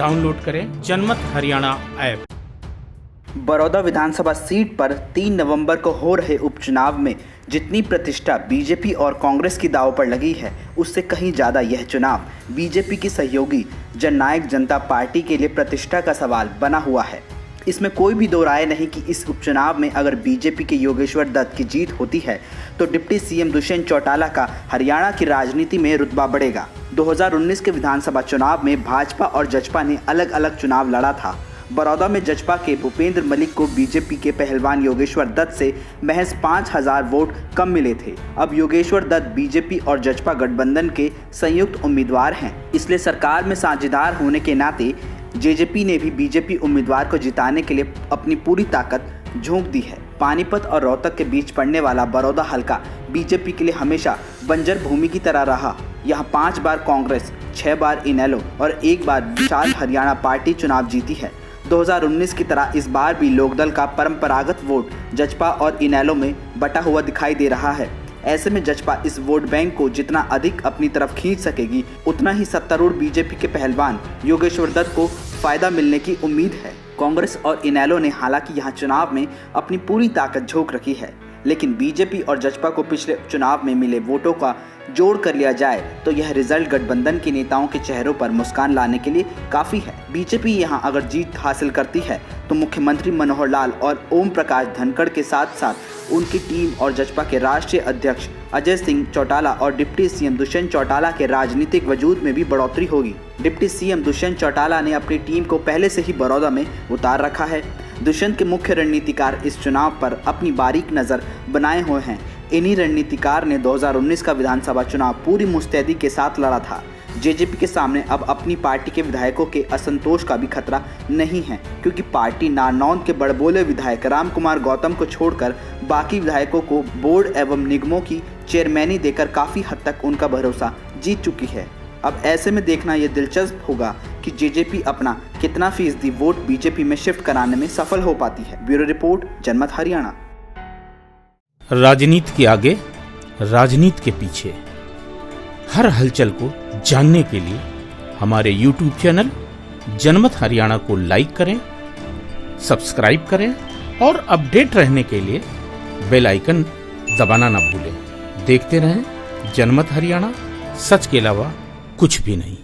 Download करें जनमत Haryana app. Baroda विधानसभा seat पर 3 नवंबर को हो रहे उपचुनाव में जितनी प्रतिष्ठा बीजेपी और कांग्रेस की दांव पर लगी है, उससे कहीं ज़्यादा यह चुनाव बीजेपी की सहयोगी जननायक जनता पार्टी के लिए प्रतिष्ठा का सवाल बना हुआ है। इसमें कोई भी दो राय नहीं कि इस उपचुनाव में अगर बीजेपी के योगेश्वर दत्त की जीत होती है तो डिप्टी सीएम दुष्यंत चौटाला का हरियाणा की राजनीति में रुतबा बढ़ेगा। 2019 के विधानसभा चुनाव में भाजपा और जसपा ने अलग अलग चुनाव लड़ा था। बड़ौदा में जसपा के भूपेंद्र मलिक को बीजेपी के पहलवान योगेश्वर दत्त से महज 5000 वोट कम मिले थे। अब योगेश्वर दत्त बीजेपी और जसपा गठबंधन के संयुक्त उम्मीदवार हैं, इसलिए सरकार में साझेदार होने के नाते जेजेपी ने भी बीजेपी उम्मीदवार को जिताने के लिए अपनी पूरी ताकत झोंक दी है। पानीपत और रोहतक के बीच पड़ने वाला बड़ौदा हलका बीजेपी के लिए हमेशा बंजर भूमि की तरह रहा। यहाँ 5 बार कांग्रेस, 6 बार इनेलो और 1 बार विशाल हरियाणा पार्टी चुनाव जीती है। 2019 की तरह इस बार भी लोकदल का परंपरागत वोट जसपा और इनेलो में बटा हुआ दिखाई दे रहा है। ऐसे में जसपा इस वोट बैंक को जितना अधिक अपनी तरफ खींच सकेगी, उतना ही सत्तारूढ़ बीजेपी के पहलवान योगेश्वर दत्त को फायदा मिलने की उम्मीद है। कांग्रेस और इनेलो ने हालांकि यहां चुनाव में अपनी पूरी ताकत झोंक रखी है, लेकिन बीजेपी और जसपा को पिछले चुनाव में मिले वोटों का जोड़ कर लिया जाए तो यह रिजल्ट गठबंधन के नेताओं के चेहरों पर मुस्कान लाने के लिए काफ़ी है। बीजेपी यहां अगर जीत हासिल करती है तो मुख्यमंत्री मनोहर लाल और ओम प्रकाश धनखड़ के साथ साथ उनकी टीम और जसपा के राष्ट्रीय अध्यक्ष अजय सिंह चौटाला और डिप्टी सीएम दुष्यंत चौटाला के राजनीतिक वजूद में भी बढ़ोतरी होगी। डिप्टी सीएम दुष्यंत चौटाला ने अपनी टीम को पहले से ही बड़ौदा में उतार रखा है। दुष्यंत के मुख्य रणनीतिकार इस चुनाव पर अपनी बारीक नज़र बनाए हुए हैं। इन्हीं रणनीतिकार ने 2019 का विधानसभा चुनाव पूरी मुस्तैदी के साथ लड़ा था। जेजेपी के सामने अब अपनी पार्टी के विधायकों के असंतोष का भी खतरा नहीं है, क्योंकि पार्टी नारनौंद के बड़बोले विधायक रामकुमार गौतम को छोड़कर बाकी विधायकों को बोर्ड एवं निगमों की चेयरमैनी देकर काफ़ी हद तक उनका भरोसा जीत चुकी है। अब ऐसे में देखना यह दिलचस्प होगा कि जेजेपी अपना कितना फीसदी वोट बीजेपी में शिफ्ट कराने में सफल हो पाती है। ब्यूरो रिपोर्ट, जनमत हरियाणा। राजनीति के आगे, राजनीति के पीछे, हर हलचल को जानने के लिए हमारे YouTube चैनल जनमत हरियाणा को लाइक करें, सब्सक्राइब करें और अपडेट रहने के लिए बेल आइकन दबाना ना भूलें। देखते रहें जनमत हरियाणा, सच के अलावा कुछ भी नहीं।